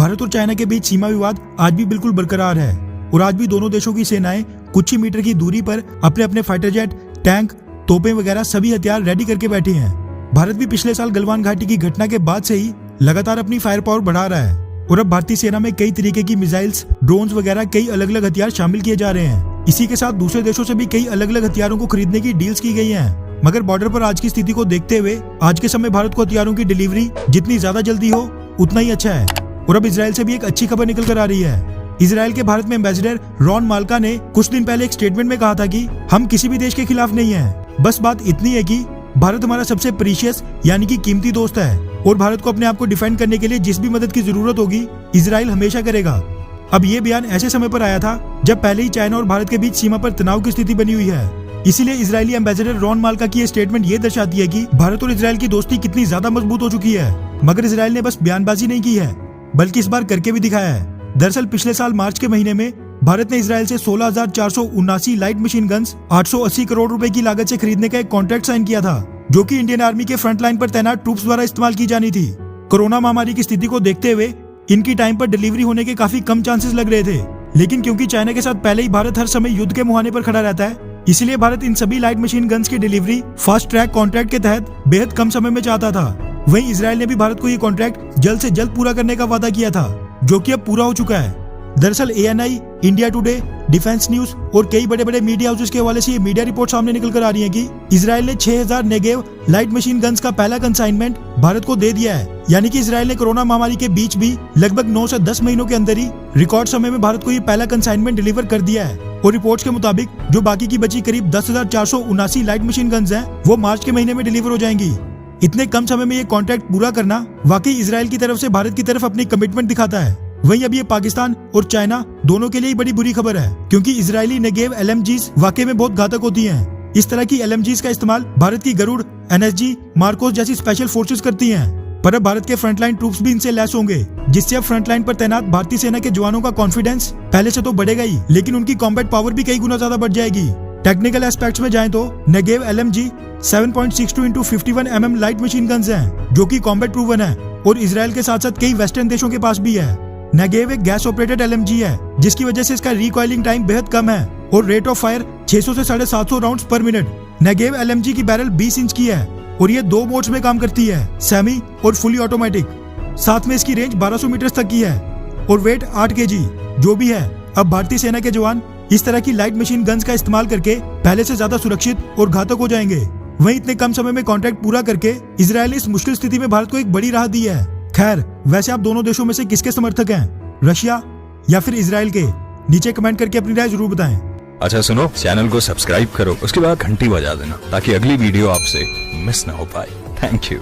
भारत और चाइना के बीच सीमा विवाद आज भी बिल्कुल बरकरार है और आज भी दोनों देशों की सेनाएं कुछ ही मीटर की दूरी पर अपने अपने फाइटर जेट, टैंक, तोपें वगैरह सभी हथियार रेडी करके बैठे हैं। भारत भी पिछले साल गलवान घाटी की घटना के बाद से ही लगातार अपनी फायर पावर बढ़ा रहा है और अब भारतीय सेना में कई तरीके की मिसाइल्स, ड्रोन्स वगैरह कई अलग अलग हथियार शामिल किए जा रहे हैं। इसी के साथ दूसरे देशों से भी कई अलग अलग हथियारों को खरीदने की डील्स की गई हैं। मगर बॉर्डर पर आज की स्थिति को देखते हुए आज के समय भारत को हथियारों की डिलीवरी जितनी ज्यादा जल्दी हो उतना ही अच्छा है। और अब इजराइल से भी एक अच्छी खबर निकल कर आ रही है। इजराइल के भारत में एम्बेसडर रॉन माल्का ने कुछ दिन पहले एक स्टेटमेंट में कहा था कि हम किसी भी देश के खिलाफ नहीं हैं। बस बात इतनी है कि भारत हमारा सबसे प्रीशियस यानी कि कीमती दोस्त है और भारत को अपने आप को डिफेंड करने के लिए जिस भी मदद की जरूरत होगी इजराइल हमेशा करेगा। अब ये बयान ऐसे समय पर आया था जब पहले ही चाइना और भारत के बीच सीमा पर तनाव की स्थिति बनी हुई है। इसीलिए इजरायली एम्बेसडर रॉन माल्का की ये स्टेटमेंट ये दर्शाती है कि भारत और इजराइल की दोस्ती कितनी ज्यादा मजबूत हो चुकी है। मगर इजराइल ने बस बयानबाजी नहीं की है बल्कि इस बार करके भी दिखाया है। दरअसल पिछले साल मार्च के महीने में भारत ने इजराइल से 16,479 लाइट मशीन गन्स 880 करोड़ रुपए की लागत से खरीदने का एक कॉन्ट्रैक्ट साइन किया था, जो कि इंडियन आर्मी के फ्रंट लाइन पर तैनात ट्रूप्स द्वारा इस्तेमाल की जानी थी। कोरोना महामारी की स्थिति को देखते हुए इनकी टाइम पर डिलीवरी होने के काफी कम चांसेस लग रहे थे, लेकिन क्योंकि चाइना के साथ पहले ही भारत हर समय युद्ध के मुहाने पर खड़ा रहता है, इसलिए भारत इन सभी लाइट मशीन गन्स की डिलीवरी फास्ट ट्रैक कॉन्ट्रैक्ट के तहत बेहद कम समय में चाहता था। वहीं इजराइल ने भी भारत को ये कॉन्ट्रैक्ट जल्द से जल्द पूरा करने का वादा किया था, जो कि अब पूरा हो चुका है। दरअसल ANI, India today, defence news और कई बड़े बड़े मीडिया हाउसेस के हवाले से ये मीडिया रिपोर्ट सामने निकल कर आ रही है कि इजराइल ने 6000 नेगेव लाइट मशीन गन्स का पहला कंसाइनमेंट भारत को दे दिया है। यानी कि इजराइल ने कोरोना महामारी के बीच भी लगभग 9 से 10 महीनों के अंदर ही रिकॉर्ड समय में भारत को ये पहला कंसाइनमेंट डिलीवर कर दिया है। और रिपोर्ट्स के मुताबिक जो बाकी की बची करीब 10,479 लाइट मशीन गन्स हैं, वो मार्च के महीने में डिलीवर हो जाएंगी। इतने कम समय में ये कॉन्ट्रैक्ट पूरा करना वाकई इजराइल की तरफ से भारत की तरफ अपनी कमिटमेंट दिखाता है। वहीं अब ये पाकिस्तान और चाइना दोनों के लिए बड़ी बुरी खबर है, क्योंकि इजरायली नेगेव LMGs वाकई में बहुत घातक होती हैं। इस तरह की LMGs का इस्तेमाल भारत की गरुड़, NSG, मार्कोस जैसी स्पेशल फोर्सेस करती हैं। पर अब भारत के फ्रंटलाइन ट्रूप्स भी इनसे लैस होंगे, जिससे अब फ्रंटलाइन पर तैनात भारतीय सेना के जवानों का कॉन्फिडेंस पहले से तो बढ़ेगा ही, लेकिन उनकी कॉम्बैट पावर भी कई गुना ज्यादा बढ़ जाएगी। टेक्निकल एस्पेक्ट्स में जाएं तो Negev LMG 7.62 × 51 mm light machine guns हैं, जो कि कॉम्बैट प्रूवन है और इजराइल के साथ साथ कई वेस्टर्न देशों के पास भी है। नेगेव एक गैस ऑपरेटेड LMG है, जिसकी वजह से इसका रिकॉइलिंग टाइम बेहद कम है और रेट ऑफ फायर 600 से 750 राउंड्स पर मिनट। नेगेव LMG की बैरल 20 इंच की है और ये 2 मोड्स में काम करती है, सेमी और फुली ऑटोमेटिक। साथ में इसकी रेंज 1200 मीटर तक की है और वेट 8 kg जो भी है। अब भारतीय सेना के जवान इस तरह की लाइट मशीन गन्स का इस्तेमाल करके पहले से ज्यादा सुरक्षित और घातक हो जाएंगे। वहीं इतने कम समय में कॉन्ट्रैक्ट पूरा करके इजराइल ने इस मुश्किल स्थिति में भारत को एक बड़ी राहत दी है। खैर, वैसे आप दोनों देशों में से किसके समर्थक हैं, रशिया या फिर इजराइल के? नीचे कमेंट करके अपनी राय जरूर बताएं। अच्छा सुनो, चैनल को सब्सक्राइब करो, उसके बाद घंटी बजा देना ताकि अगली वीडियो आपसे मिस ना हो पाए। Thank you.